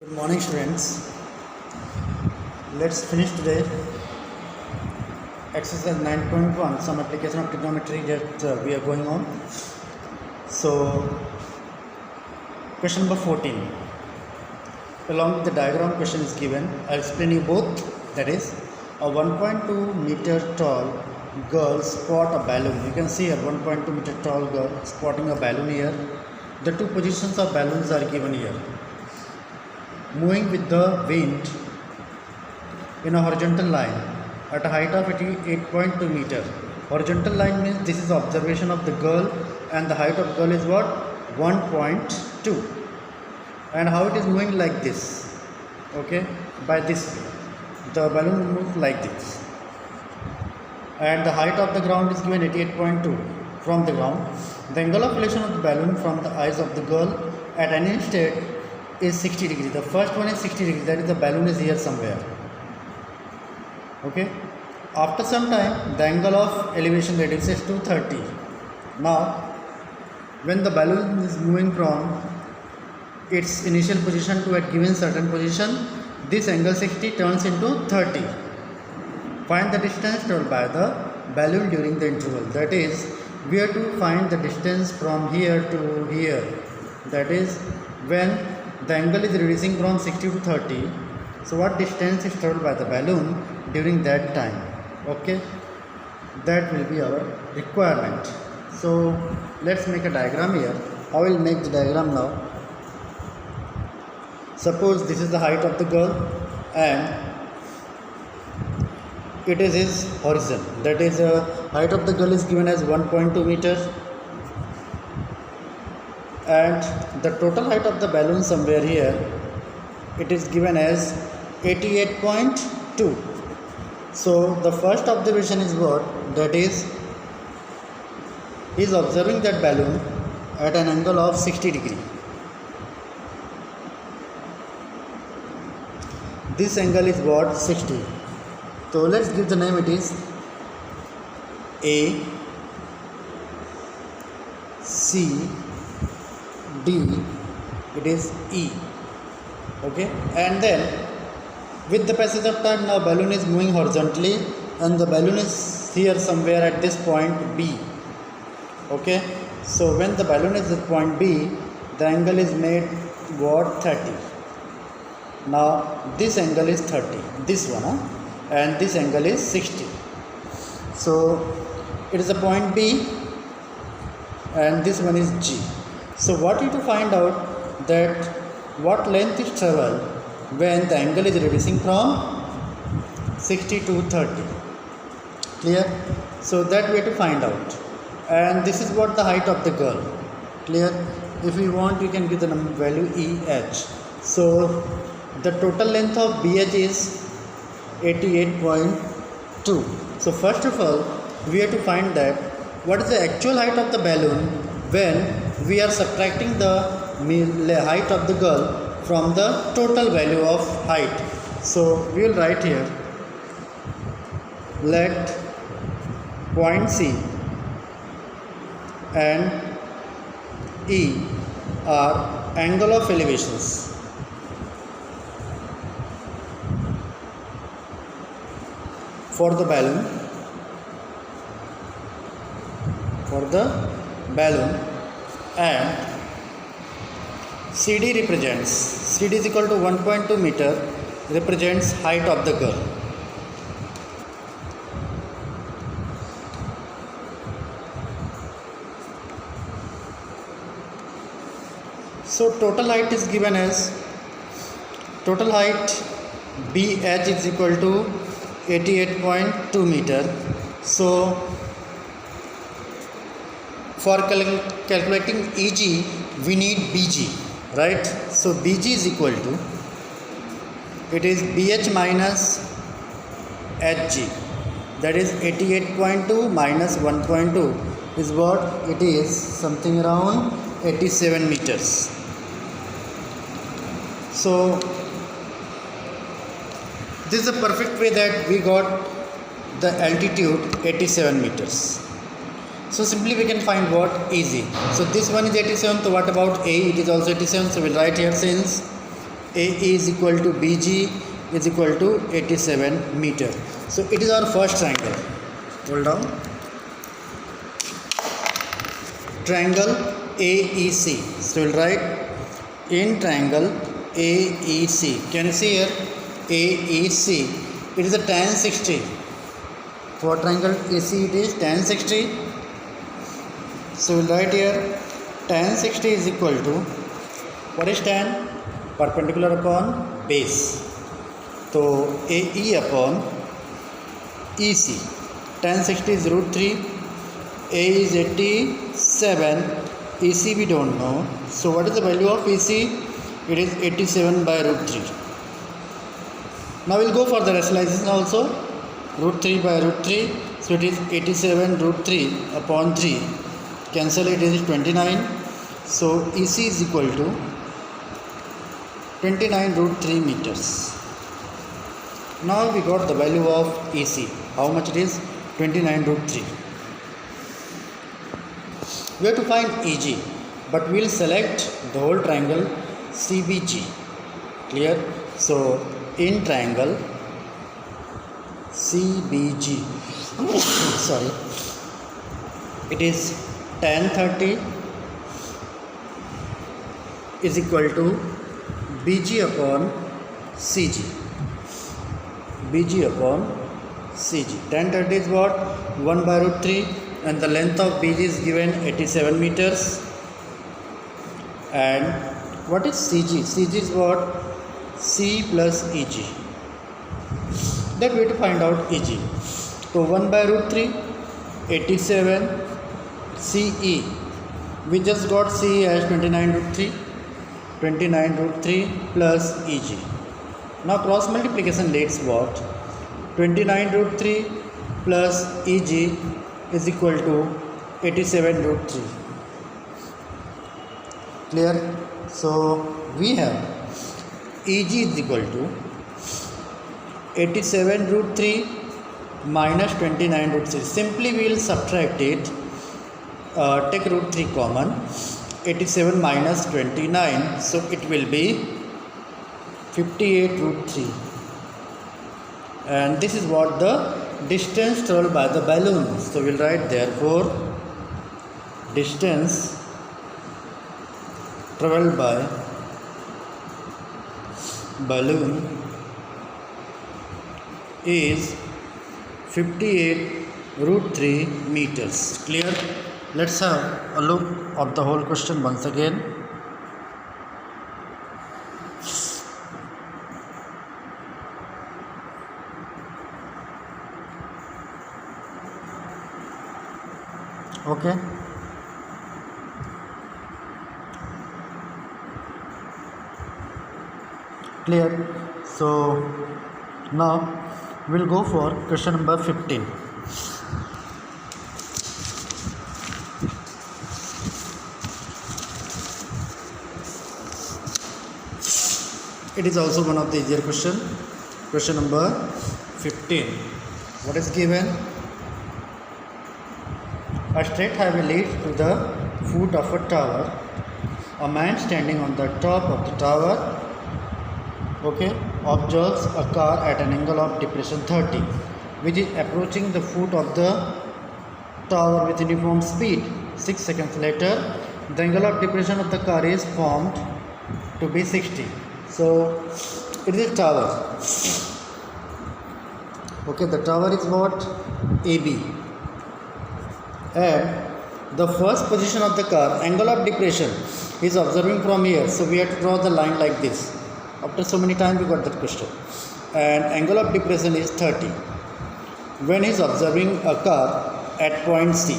Good morning, students. Let's finish today exercise 9.1, some application of trigonometry that we are going on. So, question number 14. Along with the diagram, question is given. I'll explain you both. That is, a 1.2 meter tall girl spot a balloon. You can see a 1.2 meter tall girl spotting a balloon here. The two positions of balloons are given here. Moving with the wind in a horizontal line at a height of 8.2 meter. Horizontal line means this is observation of the girl, and the height of girl is what? 1.2. And how it is moving like this? Okay, by this way. The balloon moves like this. And the height of the ground is given 88.2 from the ground. The angle of elevation of the balloon from the eyes of the girl at any state is 60 degrees. The first one is 60 degrees, that is the balloon is here somewhere. Okay. After some time, the angle of elevation reduces to 30. Now, when the balloon is moving from its initial position to a given certain position, this angle 60 turns into 30. Find the distance traveled by the balloon during the interval. That is, we have to find the distance from here to here. That is, when the angle is reducing from 60 to 30. So what distance is traveled by the balloon during that time? Okay, that will be our requirement. So let's make a diagram here. I will make the diagram now. Suppose this is the height of the girl and it is his horizon. That is, height of the girl is given as 1.2 meters. And the total height of the balloon somewhere here, it is given as 88.2. So the first observation is what? That is, he is observing that balloon at an angle of 60 degree. This angle is what? 60. So let's give the name. It is A, C, D, it is E. Okay, and then with the passage of time, now balloon is moving horizontally and the balloon is here somewhere at this point B. Okay, so when the balloon is at point B, the angle is made what? 30. Now this angle is 30, this one, and this angle is 60. So it is a point B and this one is G. So what you to find out that what length is travel when the angle is reducing from 60 to 30. Clear? So that we have to find out. And this is what the height of the girl. Clear? If you want, you can give the number value EH. So the total length of BH is 88.2. So first of all, we have to find that what is the actual height of the balloon when we are subtracting the height of the girl from the total value of height. So we will write here, let point C and E are angle of elevations for the balloon, and CD represents, CD is equal to 1.2 meter, represents height of the girl. So total height is given as, total height BH is equal to 88.2 meter. So for calculating EG, we need BG, right? So BG is equal to, it is BH minus HG, that is 88.2 minus 1.2 is what? It is something around 87 meters. So this is a perfect way that we got the altitude 87 meters. So simply we can find what? Easy. So this one is 87. So what about A? It is also 87. So we'll write here, since AE is equal to BG is equal to 87 meter. So it is our first triangle. Hold on. Triangle AEC. So we'll write in triangle AEC. Can you see here? AEC. It is a tan 60. For triangle AC it is tan 60. So we'll write here tan 60 is equal to, what is tan? Perpendicular upon base. So AE upon EC. Tan 60 is root 3. A is 87. EC we don't know. So what is the value of EC? It is 87 by root 3. Now we'll go for the rationalization also. Root 3 by root 3. So it is 87 root 3 upon 3. Cancel it, is 29. So EC is equal to 29 root 3 meters. Now we got the value of EC. How much it is? 29 root 3. We have to find EG, but we will select the whole triangle CBG. Clear? So in triangle CBG, sorry, it is tan 30 is equal to BG upon CG. BG upon CG. Tan 30 is what? 1 by root 3, and the length of BG is given 87 meters. And what is CG? CG is what? C plus EG. That we have to find out EG. So 1 by root 3, 87 CE. We just got CE as 29 root 3. 29 root 3 plus EG. Now cross multiplication leads what? 29 root 3 plus EG is equal to 87 root 3. Clear? So we have EG is equal to 87 root 3 minus 29 root 3. Simply we will subtract it. Take root 3 common. 87 minus 29. So it will be 58 root 3. And this is what the distance traveled by the balloon. So we will write therefore distance traveled by balloon is 58 root 3 meters. Clear? Let's have a look at the whole question once again. Okay. Clear? So now we'll go for question number 15. It is also one of the easier question. Question number 15. What is given? A straight highway leads to the foot of a tower. A man standing on the top of the tower, okay, observes a car at an angle of depression 30, which is approaching the foot of the tower with uniform speed. 6 seconds later, the angle of depression of the car is formed to be 60. So it is a tower. Okay, the tower is what? AB. And the first position of the car, angle of depression, is observing from here. So we have to draw the line like this. After so many times we got that question. And angle of depression is 30. When he is observing a car at point C.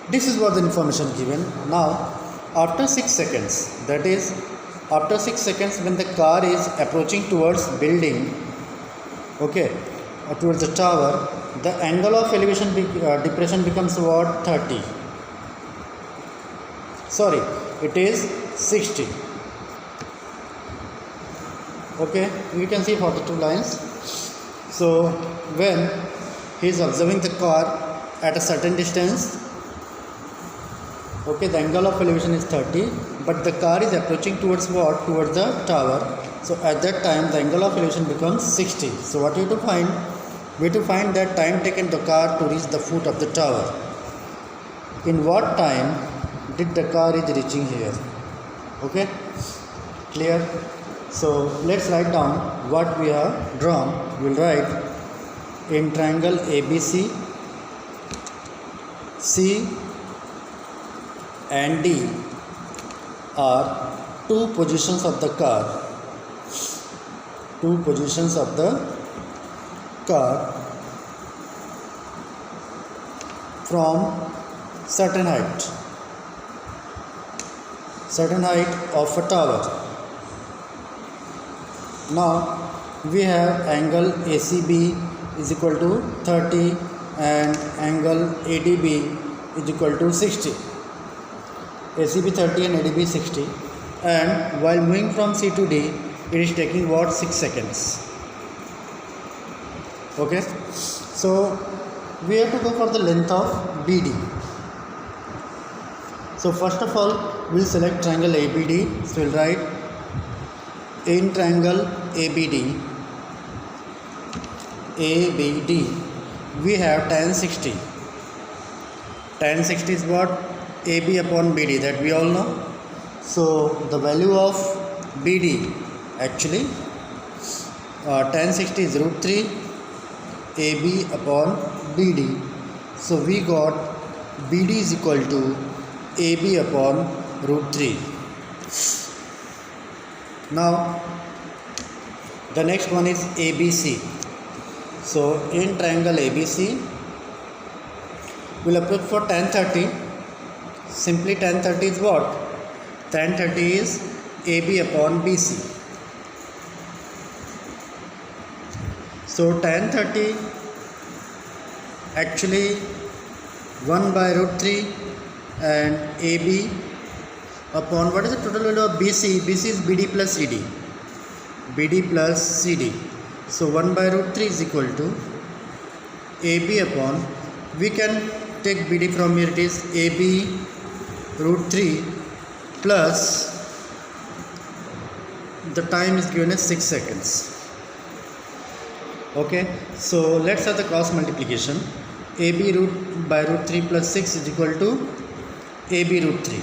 This is what the information given. Now, after 6 seconds, that is, after 6 seconds when the car is approaching towards building, okay, towards the tower, the angle of elevation depression becomes what? 30. Sorry, it is 60. Okay, you can see for the two lines. So when he is observing the car at a certain distance, Okay, the angle of elevation is 30, but the car is approaching towards what? Towards the tower. So at that time the angle of elevation becomes 60. So what we have to find? We have to find that time taken the car to reach the foot of the tower. In what time did the car is reaching here? Okay, clear? So let's write down what we have drawn. We'll write in triangle ABC, C and D are two positions of the car. Two positions of the car from certain height of a tower. Now we have angle ACB is equal to 30 and angle ADB is equal to 60. ACB 30 and ADB 60, and while moving from C to D it is taking what? 6 seconds. Okay, so we have to go for the length of BD. So first of all we'll select triangle ABD. So we'll write in triangle ABD we have tan 60. Tan 60 is what? AB upon BD, that we all know. So the value of BD actually tan 60 is root 3 AB upon BD. So we got BD is equal to AB upon root 3. Now the next one is ABC. So in triangle ABC we'll approach for tan 30. Simply tan 30 is what? Tan 30 is AB upon BC. So tan 30 actually 1 by root 3 and AB upon what is the total value of BC? BC is BD plus CD. BD plus CD. So 1 by root 3 is equal to AB upon, we can take BD from here, it is AB root 3 plus the time is given as 6 seconds. Okay, so let's have the cross multiplication. AB root by root 3 plus 6 is equal to AB root 3,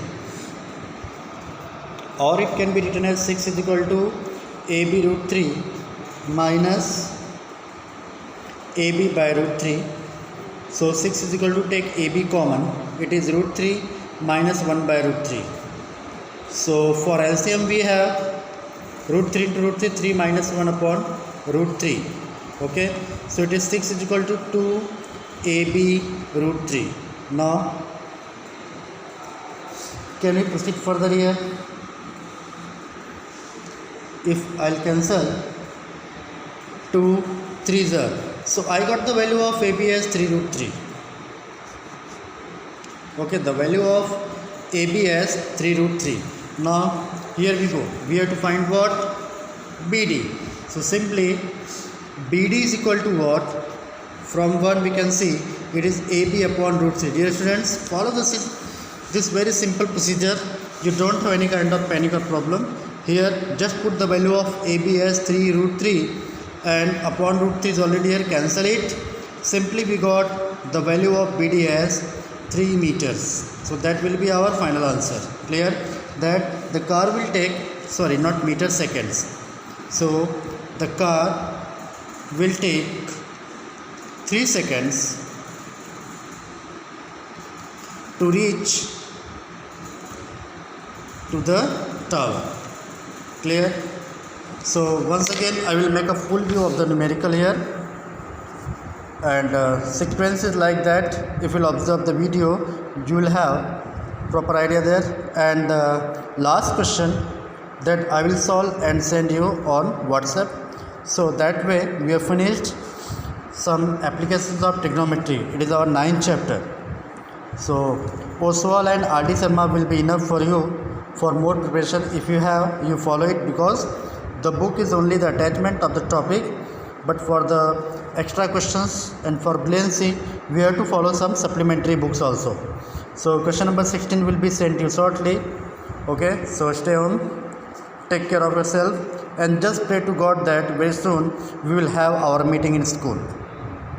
or it can be written as 6 is equal to AB root 3 minus AB by root 3. So 6 is equal to, take AB common, it is root 3 minus 1 by root 3. So for LCM we have root 3 into root 3, 3 minus 1 upon root 3. Okay, so it is 6 is equal to 2 AB root 3. Now can we proceed further here? If I'll cancel 2 3s are, so I got the value of AB as 3 root 3. Okay, the value of AB as 3 root 3. Now here we go, we have to find what? BD. So simply BD is equal to what? From 1 we can see it is AB upon root 3. Dear students, follow this very simple procedure. You don't have any kind of panic or problem. Here just put the value of AB as 3 root 3 and upon root 3 is already here, cancel it. Simply we got the value of BD as 3 meters. So that will be our final answer. Clear? That the car will take, sorry, not meters, seconds. So the car will take 3 seconds to reach to the tower. Clear? So once again I will make a full view of the numerical here, and sequence is like that. If you will observe the video you will have proper idea there. And last question that I will solve and send you on WhatsApp. So that way we have finished some applications of trigonometry. It is our 9th chapter. So Oswal and R.D. Sharma will be enough for you for more preparation. If you have, you follow it, because the book is only the attachment of the topic, but for the extra questions and for brilliancy we have to follow some supplementary books also. So question number 16 will be sent you shortly. Okay, so stay home, take care of yourself, and just pray to God that very soon we will have our meeting in school.